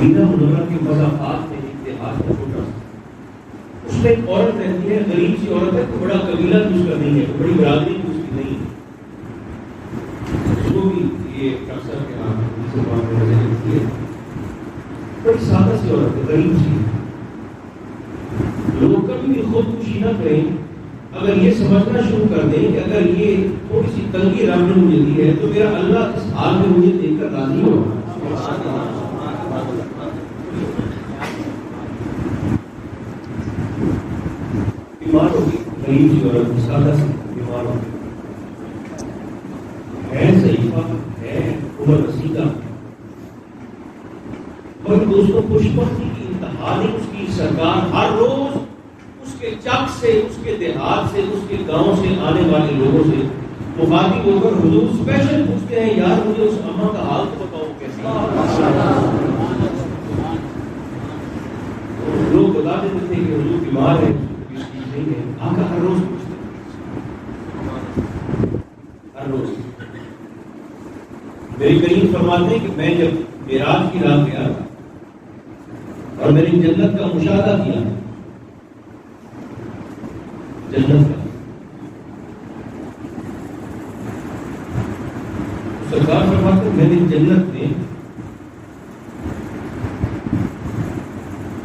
مدینہ منورہ کے مضافات میں ایک دیہات کا چھوٹا سا، اس میں ایک عورت رہتی ہے، غریب سی عورت ہے، کوئی بڑا قبیلہ بھی اس کا نہیں ہے، کوئی بڑی برادری بھی اس کی نہیں ہے. اس کو بھی یہ اکثر کے آپ بڑی سادہ سی عورت ہے، غریب سی. لوگ کبھی بھی خودکشی نہ کریں اگر یہ سمجھنا شروع کر دیں کہ اگر یہ تھوڑی سی تنگی رب نے مجھے دی ہے تو میرا اللہ اس حال میں مجھے دیکھ کر راضی ہوگا. بیمار ہوگی، غریب سی عورت سادہ سی بیمار ہوگی، ہے ضعیفہ، ہے عمر رسیدہ، اور دوستوں خوش بختی کی انتہا نہیں. اس کی سرکار ہر روز اس کے چک سے، اس کے دیہات سے، اس کے گاؤں سے آنے والے لوگوں سے مخاطب ہو کر حضور اسپیشل پوچھتے ہیں، یار مجھے اس اماں کا حال تو بتاؤ کیسی ہے. لوگ بتا دیتے تھے کہ حضور بیمار ہے، نہیں ہے. آقا ہر روز پوچھتے ہر روز. میری کریم فرماتے ہیں کہ میں جب معراج کی رات گیا اور میں نے جنت کا مشاہدہ کیا، جنت کا، سرکار فرماتے ہیں میں نے جنت میں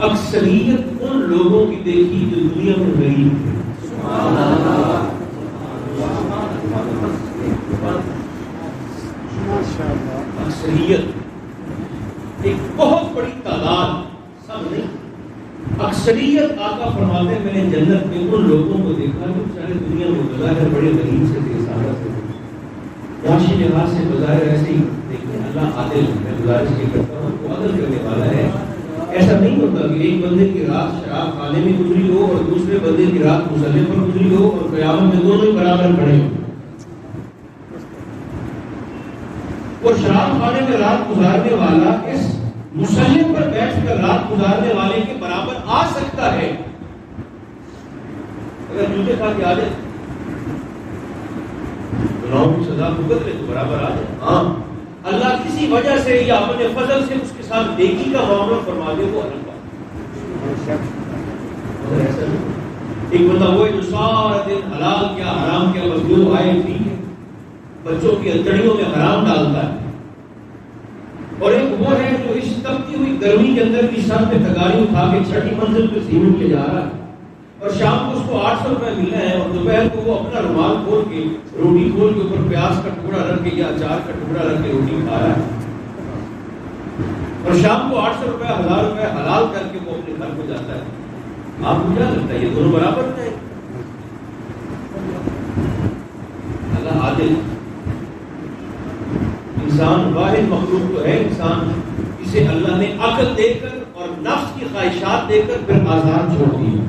اکثریت ان لوگوں کی دیکھی جو دنیا میں غریب تھے. اکثریت ایک بہت بڑی تعداد، سب نہیں، اکثریت. آقا فرماتے ہیں میں نے جنت میں ان لوگوں کو دیکھا جو سارے دنیا میں بظاہر بڑے غریب سے تھے، سادہ سے تھے، معاشی لحاظ سے بظاہر ایسے ہی. دیکھیں اللہ عادل، میں گزارش یہ کرتا ہوں وہ عدل کرنے والا ہے. ایسا نہیں ہوتا کہ ایک بندے کی رات شراب کھانے میں گزری ہو اور دوسرے بندے کی رات مصلے پر گزری ہو اور قیامت میں دونوں ہی برابر کھڑے ہوں. اور شراب کھانے میں رات گزارنے والا اس مصلے پر بیٹھ کر رات گزارنے والے کے برابر آ سکتا ہے. اگر جوتے کھا کے آ جائے گناہوں کی سزا بھگت لے تو برابر آ جائے. ہاں اللہ کسی وجہ سے یا اپنے فضل سے اس کے ساتھ نیکی کا معاملہ فرما دے وہ الگ بات. ایک بندہ وہ ہے جو سارا دن حلال کیا حرام کیا بس جو آئے ٹھیک ہے، بچوں کی انتڑیوں میں حرام ڈالتا ہے. اور ایک وہ ہے جو اس تپتی ہوئی گرمی کے اندر کی سر پہ تگاری اٹھا کے چھٹی منزل پہ سیمنٹ لے جا رہا ہے اور شام کو اس کو 800 روپے ملنا ہے اور دوپہر کو وہ اپنا رومال کھول کے روٹی کھول کے اوپر پیاز کا ٹکڑا رکھ کے یا اچار کا ٹکڑا رکھ کے روٹی کھا رہا ہے اور شام کو 800 روپے 1000 روپے حلال کر کے وہ اپنے گھر کو جاتا ہے. آپ کو کیا لگتا ہے یہ دونوں برابر ہیں؟ اللہ عادل. انسان واحد مخلوق تو ہے انسان، اسے اللہ نے عقل دے کر اور نفس کی خواہشات دے کر پھر آزاد چھوڑ دیا.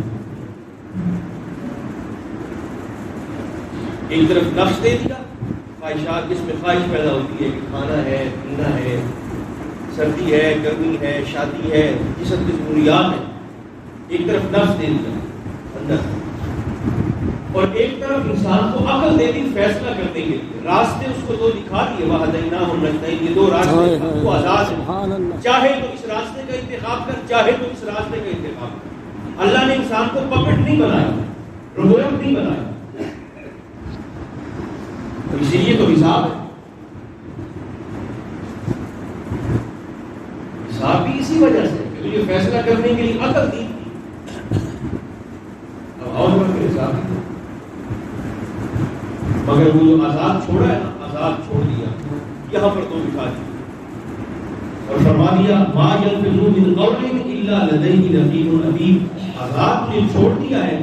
ایک طرف نفس دے دیا، خواہشات جس میں خواہش پیدا ہوتی ہے کہ کھانا ہے، پینا ہے، سردی ہے، گرمی ہے، شادی ہے، جسم کی ضروریات ہیں. ایک طرف نفس دے دیا اندر، اور ایک طرف انسان کو عقل دے دی فیصلہ کرنے کے لیے. راستے اس کو دو دکھا دیے، وَهَدَيْنَاهُ النَّجْدَيْنِ، یہ دو راستے وہ آزاد ہیں، چاہے تو اس راستے کا انتخاب کر، چاہے تو اس راستے کا انتخاب کر. اللہ نے انسان کو پپٹ نہیں بنایا، روبوٹ نہیں بنایا. اسی لیے تو حساب ہے، حساب بھی اسی وجہ سے کہ تجھے فیصلہ کرنے کے لیے عقل دی. اب اور حساب بھی، مگر وہ جو آزاد چھوڑا ہے نا، آزاد چھوڑ دیا، یہاں پر تو دکھا دیا اور فرما دیا ما یلفظ من قول الا لدیہ رقیب عتید. آزاد نے چھوڑ دیا ہے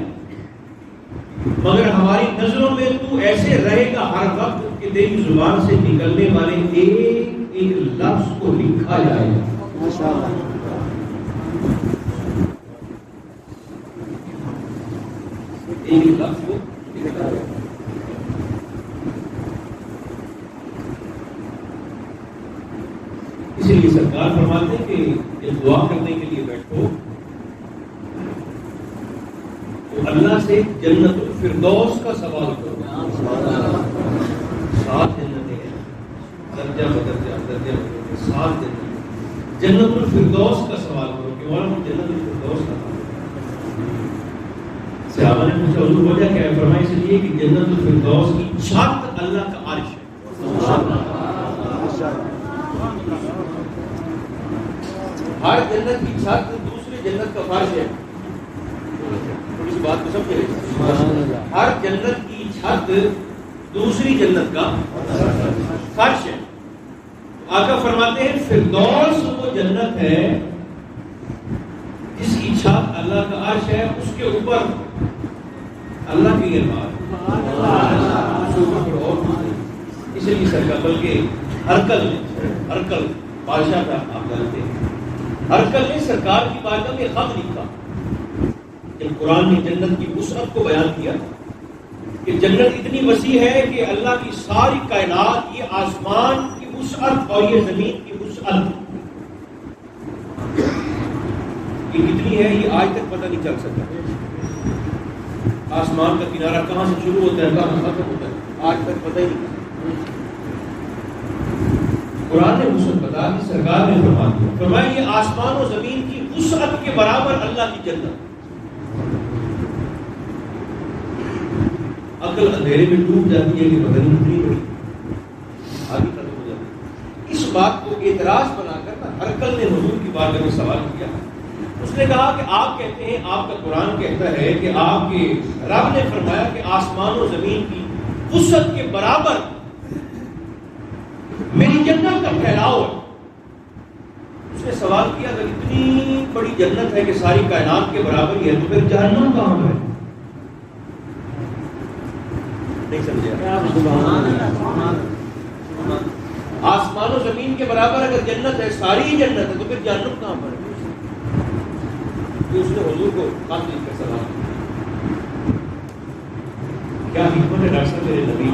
مگر ہماری نظروں میں تو ایسے رہے گا ہر وقت کہ تیری زبان سے نکلنے والے ایک ایک لفظ کو لکھا جائے گا. ایک لفظ کو لکھا جائے گا. اسی لیے سرکار فرماتے ہیں کہ جب دعا کرنے کے لیے بیٹھو تو اللہ سے جنت الفردوس کا سوال کرو. 7 جنتیں ہیں، درجہ بدرجہ 7 جنتیں. جنت الفردوس کا سوال کرو کہ مولانا جنت الفردوس کا صحابہ نے پوچھا حضور وجہ کیا ہے؟ فرمایا اس لیے کہ جنت الفردوس کی چھت اللہ کا عرش ہے. ہر جنت کی چھت دوسری جنت کا فرش ہے. تھوڑی سی بات کو سمجھے. ہر جنت کی چھت دوسری جنت کا فرش ہے. آقا فرماتے ہیں فردوس وہ جنت ہے جس کی چھت اللہ کا عرش ہے, اس کے اوپر اللہ کی ارباب اس لیے سرکار بلکہ ہرکل بادشاہ کا آپ جانتے ہیں. ہرکل نے سرکار کی بارگاہ میں خط لکھا جب قرآن نے جنت کی وسعت کو بیان کیا کہ جنت اتنی وسیع ہے کہ اللہ کی ساری کائنات, یہ آسمان کی وسعت اور یہ زمین کی وسعت یہ کتنی ہے یہ آج تک پتہ نہیں چل سکتا. آسمان کا کنارہ کہاں سے شروع ہوتا ہے کہاں ختم ہوتا ہے آج تک پتہ ہی نہیں. قرآن نے وسعت بتا دی, سرکار نے فرما دیا, فرمایا یہ آسمان و زمین کی وسعت کے برابر اللہ کی جنت. عقل اندھیرے میں ڈوب جاتی ہے کہ بدن اتنی بڑی آگے ختم ہو جاتی ہے. اس بات کو اعتراض بنا کر ہرکل نے حضور کی بارگاہ میں سوال کیا. اس نے کہا کہ آپ کہتے ہیں, آپ کا قرآن کہتا ہے کہ آپ کے رب نے فرمایا کہ آسمان و زمین کی وسعت کے برابر میری جنت کا پھیلاؤ ہے. اس نے سوال کیا اگر اتنی بڑی جنت ہے کہ ساری کائنات کے برابر ہی ہے تو پھر جہنم کہاں ہے؟ نہیں سمجھے. آسمان و زمین کے برابر اگر جنت ہے, ساری جنت ہے, تو پھر جہنم کہاں پر ہے؟ اس نے حضور کو خط لکھ کر سلام کیا حکمت ہے ڈاکٹر صاحب میرے نبی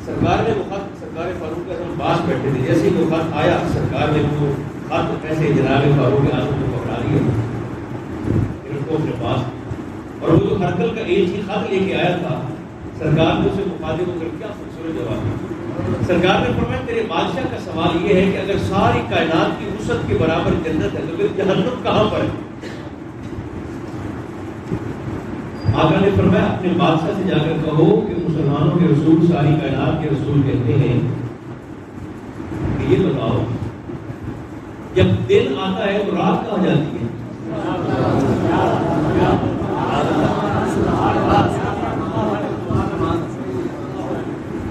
سرکار نے وہ خط سرکار فاروق اعظم پاس بیٹھے تھے, جیسے ہی وہ خط آیا سرکار نے وہ خط ایسے جناب فاروق اعظم کو پکڑا لیا پھر اس کو اپنے پاس, اور وہ جو ہرکل کا ایک ہی خط لے کے آیا تھا سرکار نے اسے مخاطب ہو کر کیا خوبصورت جواب دیا. سرکار نے فرمایا تیرے بادشاہ کا سوال یہ ہے کہ اگر ساری کائنات کی وسعت کے برابر جنت ہے تو پھر جہنم کہاں پر ہے؟ آقا نے فرمایا اپنے بادشاہ سے جا کر کہو کہ مسلمانوں کے رسول ساری کائنات کے رسول کہتے ہیں کہ یہ بتاؤ جب دن آتا ہے تو رات کہاں جاتی ہے؟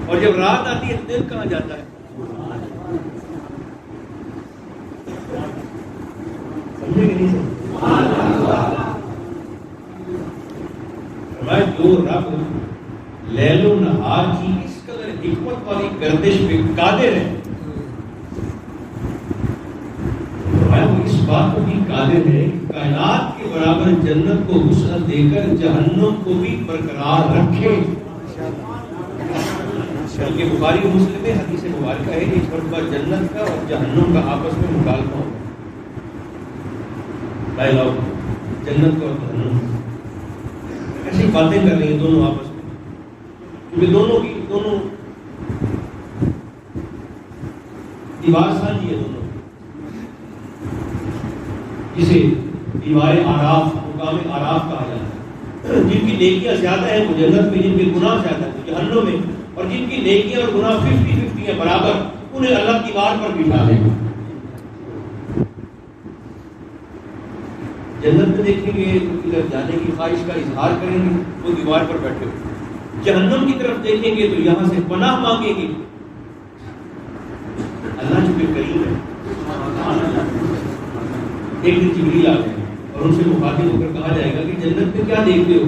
اور جب رات آتی ہے دن کہاں جاتا ہے؟ سمجھے کہ نہیں سمجھے؟ جو رب لیل و نہار کی اس قدر حکمت والی گردش پہ قادر ہے, وہ اس بات کو بھی قادر ہے کہ کائنات کے برابر جنت کو وسعت دے کر جہنم کو بھی برقرار رکھے. بلکہ بخاری و مسلم میں حدیث مبارکہ ہے کہ اس مرتبہ جنت کا اور جہنم کا آپس میں مکالمہ ہوگا. جنت کا اور جہنم ایسی باتیں کر رہی ہیں دونوں آپس میں, کیونکہ دونوں دیوار سانجی ہے دونوں, جسے دیوار آراف مقام آراف کہا جاتا ہے. جن کی نیکیاں زیادہ ہیں وہ جنت میں, جن کے گناہ زیادہ ہیں وہ جہنم میں, اور جن کی نیکیاں اور گناہ 50-50 ہیں برابر, انہیں اللہ دیوار پر بٹھا دے گا. جنت میں دیکھیں گے ادھر جانے کی خواہش کا اظہار کریں گے وہ دیوار پر بیٹھے ہو. جہنم کی طرف دیکھیں گے تو یہاں سے پناہ مانگیں گے. اللہ چونکہ کریم ہے. ایک دن جبریل آتے ہیں اور ان سے مخاطب ہو کر کہا جائے گا کہ جنت میں کیا دیکھتے ہو؟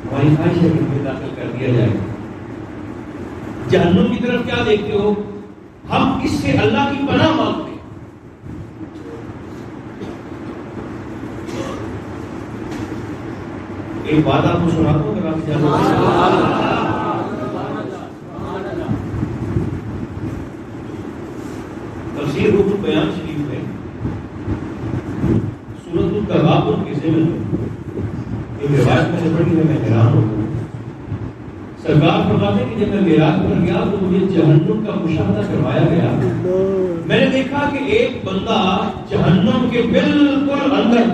ہماری خواہش ہے کہ ہمیں داخل کر دیا جائے. جہنم کی طرف کیا دیکھتے ہو؟ ہم اس سے اللہ کی پناہ مانگتے ہیں. ایک بات آپ کو سناتا ہوں اگر آپ تفسیر روح البیان شریف میں سورۃ التغابن کے ضمن میں ایک روایت میں نے پڑھی ہے, میں حیران ہوں. سرکار سرکار فرماتے ہیں کہ جب میں معراج پر گیا تو مجھے جہنم کا مشاہدہ کروایا گیا. میں نے دیکھا کہ ایک بندہ جہنم کے بالکل اندر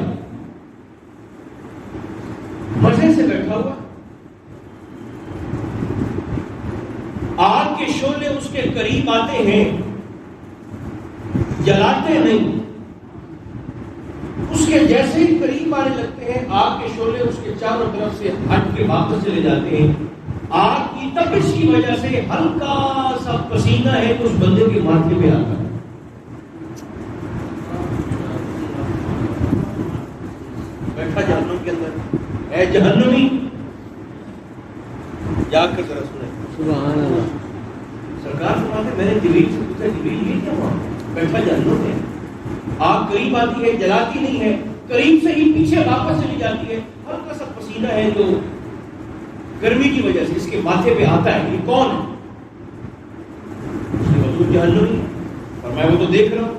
مزے سے بیٹھا ہوا, آگ کے شعلے اس کے قریب آتے ہیں, جلاتے نہیں, اس کے جیسے ہی قریب آنے لگتے ہیں آگ کے شعلے اس کے چاروں طرف سے ہٹ کے واپس چلے جاتے ہیں. آگ کی تپش کی وجہ سے ہلکا سا پسینہ ہے تو اس بندے کے ماتھے پہ آتا ہے. بیٹھا جہنم کے اندر, اے جہنمی جا کر ذرا سنیں. سبحان اللہ. سرکار فرماتے میں نے جبریل سے پوچھا, جبریل یہ کیا ہوا؟ بیٹھا جہنم ہے, آگ قریب آتی ہے, جلاتی نہیں ہے, قریب سے ہی پیچھے واپس چلی جاتی ہے, ہلکا سا پسینہ ہے جو گرمی کی وجہ سے اس کے ماتھے پہ آتا ہے, یہ کون ہے؟ اس نے حضور جہنمی. فرمایا وہ تو دیکھ رہا ہوں.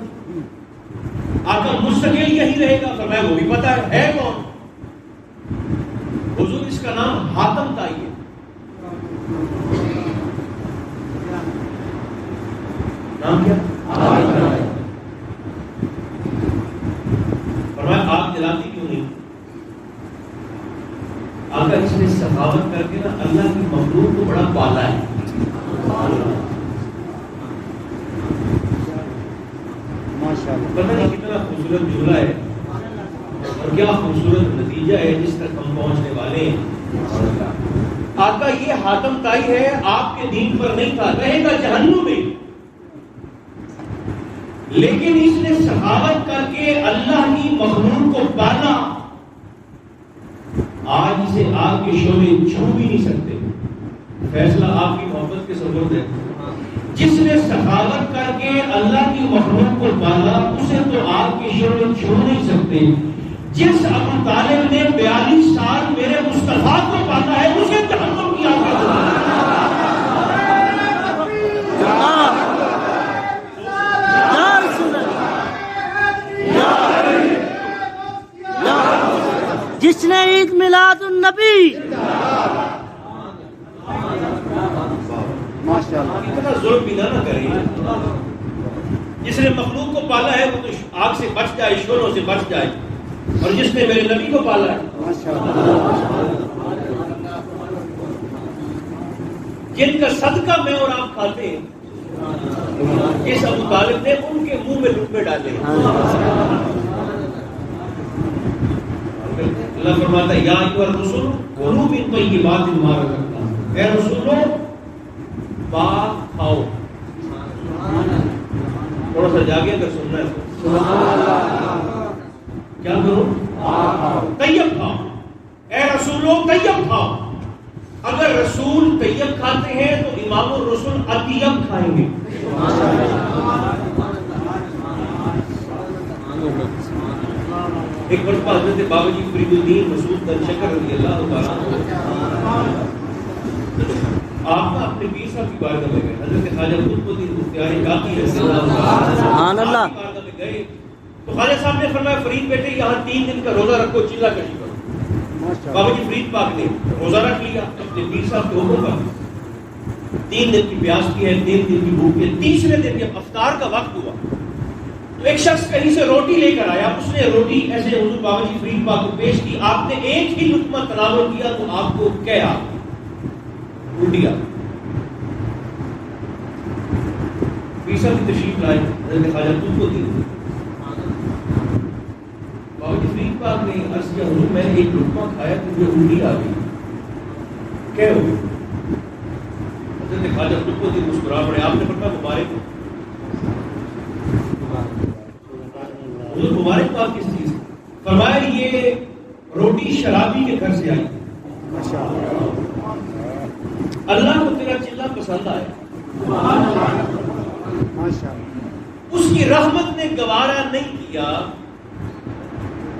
آقا مستقل یہی رہے گا؟ فرمایا وہ بھی پتا ہے کون؟ حضور اس کا نام حاتم طائی ہے. نام کیا؟ فرمایا آگ جلاتی کیوں نہیں؟ آقا اس نے سخاوت کر کے نا اللہ کی مخلوق کو بڑا پالا ہے. پتہ نہیں کتنا خوبصورت جملہ ہے اور کیا خوبصورت نتیجہ ہے جس تک ہم پہنچنے والے ہیں. آقا یہ حاتم طائی ہے, آپ کے دین پر نہیں تھا, رہے گا جہنم میں, لیکن اس نے سخاوت کر کے اللہ کی مخلوق کو پالا. آج اسے آگ کے شعلے چھو بھی نہیں سکتے. فیصلہ آپ کی محبت کے سبب ہے. جس نے سخاوت کر کے اللہ کی مخلوق کو پالا اسے تو آگ کے شعلے چھو نہیں سکتے. جس ابو طالب نے 42 سال میرے مصطفیٰ کو پالا ہے اسے جہنم کی آگ کا جس نے عید میلاد النبی اتنا ظلم بھی نہ کریں. جس نے مخلوق کو پالا ہے وہ تو آگ سے بچ جائے, شعلوں سے بچ جائے, اور جس نے میرے نبی کو پالا ہے, جن کا صدقہ میں اور آپ کھاتے ہیں, اس ابو طالب نے ان کے منہ میں لقمے ڈالے. اللہ فرماتا ہے یا ایھا الرسول کلوا من طیبات ما رزقناکم, اے رسولو پاک کھاؤ. تھوڑا سا جاگے اگر سننا ہے کیا کرو؟ طیب کھاؤ. اے رسولو طیب کھاؤ. اگر رسول طیب کھاتے ہیں تو امام الرسول اطیب کھائیں گے. ایک مرتبہ حضرت بابا جی فرید الدین مسعود بن شکر رضی اللہ تعالیٰ آپ نے اپنے پیر صاحب کی بارگاہ میں گئے. حضرت خواجہ قطب الدین بختیار کاکی رضی اللہ تعالیٰ کی بارگاہ میں گئے تو خواجہ صاحب نے فرمایا فرید بیٹے یہاں 3 دن کا روزہ رکھو, چلہ کشی کرو. بابا جی فرید پاک نے روزہ رکھ لیا اپنے پیر صاحب کے حکم پر. 3 دن کی پیاس کی ہے, 3 دن کی بھوک ہے. تیسرے دن جب افطار کا وقت ہوا تو ایک شخص کہیں سے روٹی لے کر آیا. اس نے روٹی ایسے حضور بابا جی فرید پاک کو پیش کی. آپ نے ایک ہی لقمہ تناول کیا تو آپ کو کیا الٹی آ گئی. پیر صاحب کی تشریف لائے, حضرت خواجہ قطب الدین بابا جی فرید پاک نے عرض کیا حضور میں نے ایک لقمہ کھایا تو مجھے الٹی آ گئی, کیا ہو گئی؟ حضرت خواجہ قطب الدین مسکرا پڑے. آپ نے فرمایا مبارک ہو. حضور مبارک بات کس چیز؟ فرمایا یہ روٹی شرابی کے گھر سے آئی. اللہ کو تیرا چلہ پسند آیا. اس کی رحمت نے گوارا نہیں کیا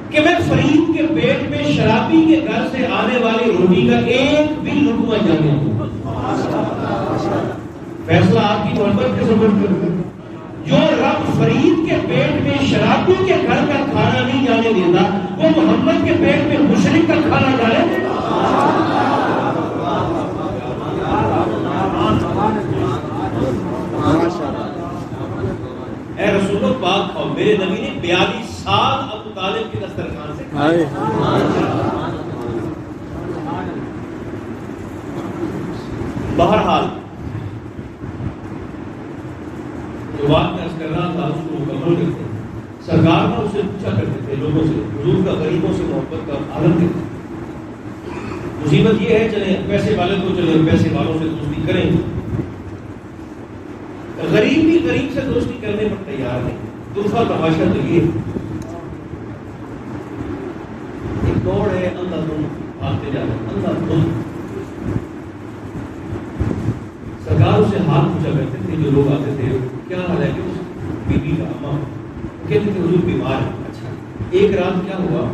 کہ میں فرید کے پیٹ میں شرابی کے گھر سے آنے والی روٹی کا ایک بھی لقمہ جانے دوں. فیصلہ آپ کی محبت کے سبب کرتا ہے. جو رب فرید کے پیٹ میں شرابی کے گھر کا کھانا نہیں جانے دیتا وہ محمد کے پیٹ میں مشرک کا کھانا جانے دیتا. میرے نبی نے 42 سال ابو طالب کے دسترخوان سے کھائے. بہرحال جو بات میں عرض کر رہا تھا اس کو مکمل کرتے ہیں. سرکار نے اس سے پوچھا کرتے تھے لوگوں سے, حضور کا غریبوں سے محبت کا عالم کرتے. مصیبت یہ ہے چلے پیسے والے تو چلے پیسے والوں سے دوستی کریں, غریب بھی غریب سے دوستی کرنے پر تیار نہیں. دوسرا تماشا تو یہ ایک دوڑ ہے اندھا دھند آتے جا رہے اندھا دھند. سرکار اسے ہاتھ پوچھا کرتے تھے جو لوگ آتے تھے کیا حال ہے کہ اس بیوی کا اماں کہتے تھے حضور بیمار ہے. اچھا ایک رات کیا ہوا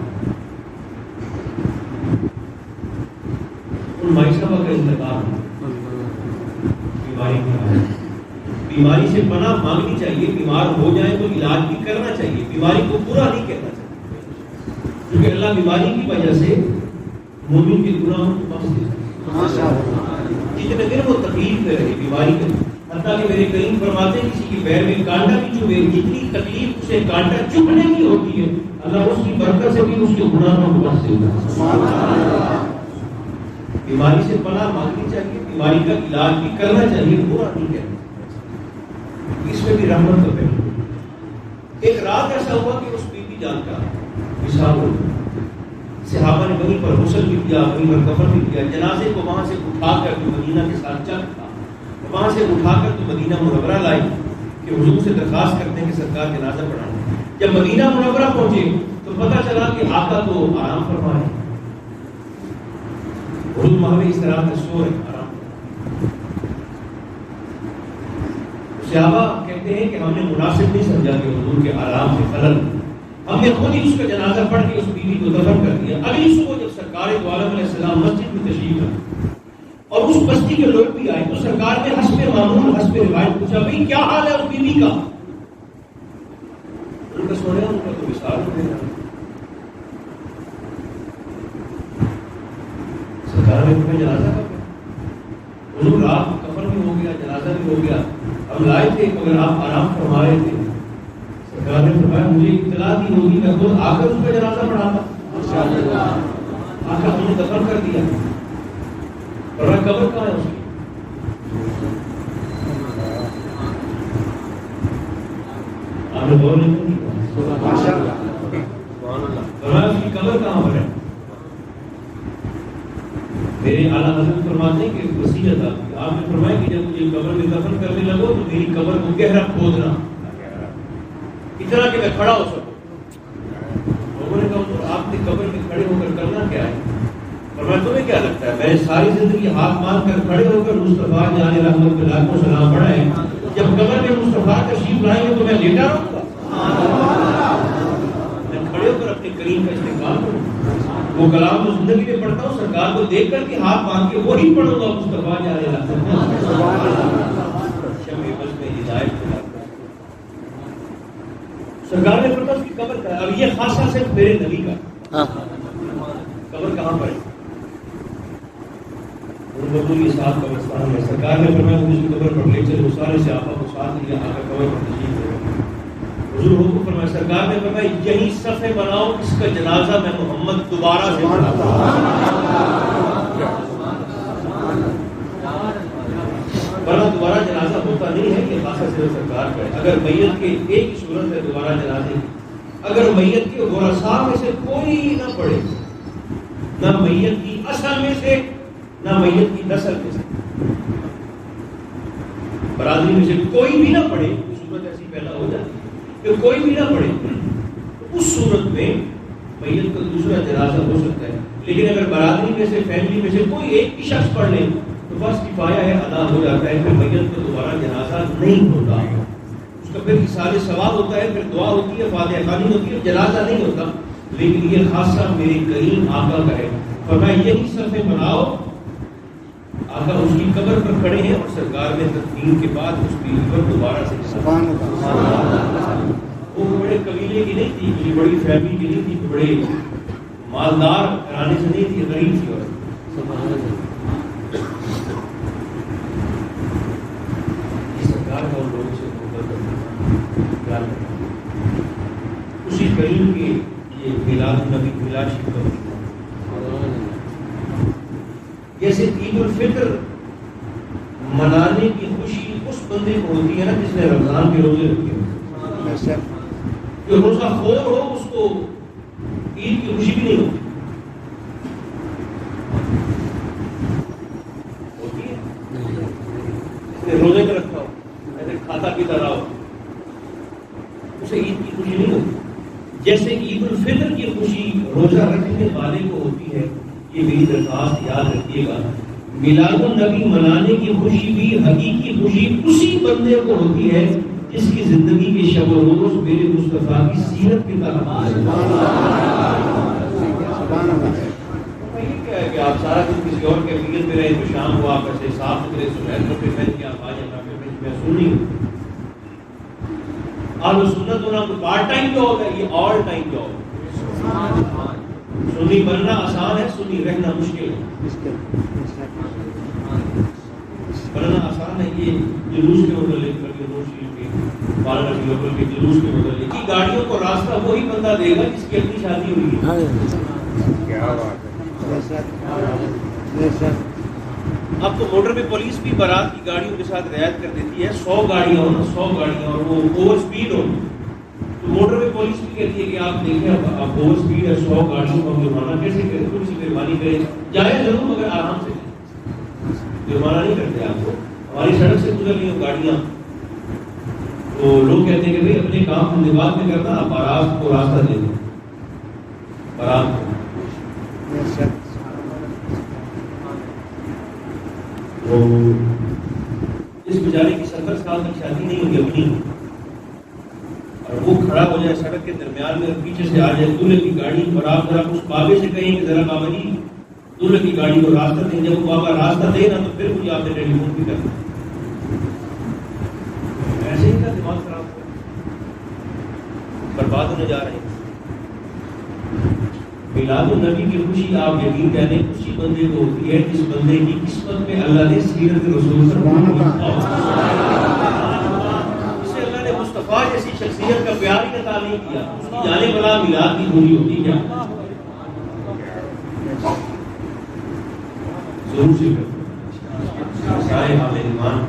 ان مائی صاحبہ کا انتقال بیماری کا. بیماری سے پناہ مانگنی چاہیے, بیمار ہو جائیں تو علاج بھی کرنا چاہیے, بیماری کو برا نہیں کہنا چاہیے کیونکہ اللہ بیماری کی وجہ سے مومن کے گناہوں کو بخش دیتا ہے. جتنے دن وہ تکلیف میں رہے بیماری میں, حتیٰ کہ میرے کریم فرماتے ہیں کسی کے پیر میں کانٹا بھی چبھے, جتنی تکلیف اسے کانٹا چبھنے کی ہوتی ہے اللہ اس کی برکت سے بھی اس کے گناہوں کو بخش دیتا ہے. بیماری سے پناہ مانگنی چاہیے, بیماری کا علاج بھی کرنا چاہیے, برا نہیں کہنا. اس میں بھی رحمت کا پہلو. ایک رات ایسا ہوا کہ اس بی بی جان کا وصال ہو گیا. صحابہ نے وہیں پر غسل بھی کیا, وہیں پر کفن بھی کیا, جنازے کو وہاں سے اٹھا کر جو مدینہ کے ساتھ چل تھا وہاں سے اٹھا کر تو مدینہ منورہ لائی کہ حضور سے درخواست کرتے ہیں کہ سرکار جنازہ پڑھائیں. جب مدینہ منورہ پہنچے تو پتہ چلا کہ آقا تو آرام فرمائے, حضور محمد اس طرح سے سو رہے آرام. صحابہ کہتے ہیں کہ ہم نے مناسب نہیں سمجھا کہ حضور کے آرام سے خلل, ہم نے خود ہی اس کا جنازہ پڑھ کے اس بیوی کو دفن کر دیا. اگلی صبح جب سرکار دو عالم علیہ السلام مسجد میں تشریف لائے اور اس بستی کے لوگ بھی آئے تو سرکار نے حسب معمول حسب روایت پوچھا بھائی کیا حال ہے اس بیوی کا؟ ان کا سونے ان کا تو وصال ہو گیا. سرکار نے تمہیں جنازہ کر دیا. حضور آپ کفن بھی ہو گیا, جنازہ بھی ہو گیا, ہم لائے تھے مگر آپ آرام فرما رہے تھے. سرکار نے فرمایا مجھے اطلاع دی ہوگی میں خود آ کر اس کا جنازہ پڑھاتا. آ کر ہم نے دفن کر دیا. فرمایا قبر کہاں ہے اس کی؟ آپ نے غور نہیں کی. فرمایا اس کی قبر کہاں پر ہے؟ میرے اعلیٰ حضرت فرماتے ہیں کہ وصیت آپ نے فرمایا کہ جب مجھے قبر میں دفن کرنے لگو تو میری قبر کو گہرا کھودنا اتنا کہ میں کھڑا ہو سکوں. لوگوں نے کہا آپ نے قبر میں کھڑے ہو کر کرنا کیا ہے؟ فرمایا تمہیں کیا لگتا ہے میں نے ساری زندگی ہاتھ مان کر کھڑے ہو کر مصطفیٰ جان رحمت کے لاکھوں سلام پڑھائے, جب قبر میں مصطفیٰ تشریف لائیں گے تو میں لیٹا رہوں گا؟ میں کھڑے ہو کر اپنے کریم کا استقبال کروں. وہ کلام تو زندگی میں پڑھتا ہوں, سرکار کو دیکھ کر کے ہاتھ باندھ کے وہی پڑھوں گا مصطفیٰ جان رحمت شمع بس میں ہدایت کے لاکھ. سرکار نے فرمایا اس کی قبر کا. اب یہ خاصہ صرف میرے نبی کا قبر کہاں پر ہے؟ کے ساتھ قبرستان میں. سرکار نے فرمایا مجھے اس کی قبر پر لے چلو. سارے صحابہ کو ساتھ لیا, آ کر قبر پر تشریف لے گئے. حضور کو فرمایا, سرکار نے فرمایا یہی صفحے بناؤ اس کا جنازہ میں محمد دوبارہ سے پڑھاتا ہوں. ورنہ دوبارہ جنازہ ہوتا نہیں ہے کہ خاصہ صرف سرکار کا ہے. اگر میت کے ایک ہی صورت ہے دوبارہ جنازے کی, اگر میت کے ورثاء میں سے کوئی نہ پڑھے, نہ میت کی اصل میں سے نہ میت کی نسل میں سے, برادری میں سے کوئی بھی نہ پڑھے, صورت ایسی پیدا ہو جاتی ہے کہ کوئی بھی نہ پڑھے, اس صورت میں میت کا دوسرا جنازہ ہو سکتا ہے. لیکن اگر برادری میں سے فیملی میں سے کوئی ایک بھی شخص پڑھ لے تو بس کفایہ ہے, ادا ہو جاتا ہے. پھر میت کا دوبارہ جنازہ نہیں ہوتا, اس کا پھر اِصالِ ثواب ہوتا ہے, پھر دعا ہوتی ہے, فاتحہ خوانی ہوتی ہے, جنازہ نہیں ہوتا. لیکن یہ خاصہ میرے کریم آقا کا ہے. فرمایا یہی صفحے بناؤ. آقا اس کی قبر پر کھڑے ہیں اور سرکار نے تدفین کے بعد اس بیوی پر دوبارہ سے وہ بڑے قبیلے کی نہیں تھی, کوئی بڑی فیملی کی نہیں تھی, بڑے مالدار گھرانے سے نہیں تھی, غریب تھی. اور سرکار کا ان لوگوں سے کریم کے یہ میلاد النبی میلاد شریف جیسے عید الفطر منانے کی خوشی اس بندے کو ہوتی ہے نا جس نے رمضان کے روزے رکھے، جو روزہ خور ہو اس کو عید کی خوشی بھی نہیں ہوتی ہے، اس نے روزے میں رکھا ہو، ایسے کھاتا پیتا رہا ہو، اسے عید کی خوشی نہیں ہوتی۔ جیسے عید الفطر کی خوشی روزہ رکھنے والے کو ہوتی ہے، یہ میری درخواست یاد رکھیے گا، میلاد النبی منانے کی خوشی بھی حقیقی خوشی اسی بندے کو ہوتی ہے جس کی زندگی کے شب و روز میرے مصطفیٰ کی سیرت کی طرح کیا ہے کہ آپ سارا دن کسی اور کیفیت میں رہے تو شام کو آپ ایسے صاف ستھرے سفید کپڑے پہن کے آپ آ جائیں میں سنی ہوں آپ سنت ہونا کوئی پارٹ ٹائم جاب ہے، یہ آل ٹائم جاب ہے۔ سنی بننا آسان ہے، سنی رہنا مشکل ہے۔ بننا آسان ہے، یہ جلوس کے متعلق کے جلوس کے متعلق کی گاڑیوں کو راستہ وہی بندہ دے گا جس کی اپنی شادی ہوئی ہے۔ اب تو موٹر پہ پولیس بھی بارات کی گاڑیوں کے ساتھ رعایت کر دیتی ہے، 100 گاڑیاں ہوں 100 گاڑیاں اور وہ اوور اسپیڈ ہو تو موٹر پہ پولیس بھی کہتی ہے کہ آپ دیکھیں آپ اوور اسپیڈ ہے 100 گاڑیوں کو جرمانہ کیسے کریں، تھوڑی سی مہربانی کریں، جائے ضرور مگر آرام سے جرمانہ نہیں کرتے آپ کو۔ ہماری سڑک سے گزر رہی ہوں گاڑیاں تو لوگ کہتے ہیں کہ بھائی اپنے کام نبات میں کرنا، آپ بارات کو راستہ دے دیں، بارات کو اس بیچارے کی 70 سال تک شادی نہیں ہوگی اپنی، اور وہ کھڑا ہو جائے سڑک کے درمیان میں اور پیچھے سے آ جائے دولہے کی گاڑی، اور آپ ذرا اس بابے سے کہیں کہ ذرا بابا جی دولہے کی گاڑی کو راستہ دیں، جب وہ بابا راستہ دے نا تو پھر مجھے آپ نے ٹیلی فون بھی کرنا، ایسے ہی کا دماغ خراب ہو برباد ہونے جا رہے ہیں۔ میلاد النبی کی خوشی آپ یقین جانیں اسی بندے کو ہوتی ہے جس بندے کی قسمت میں اللہ نے سیرت رسول اسے اللہ نے مصطفیٰ جیسی شخصیت کا پیار ہی عطا نہیں کیا، اس کی جانے والا میلاد کی خوشی ہوتی کیا ضرور سے سارے حامل ایمان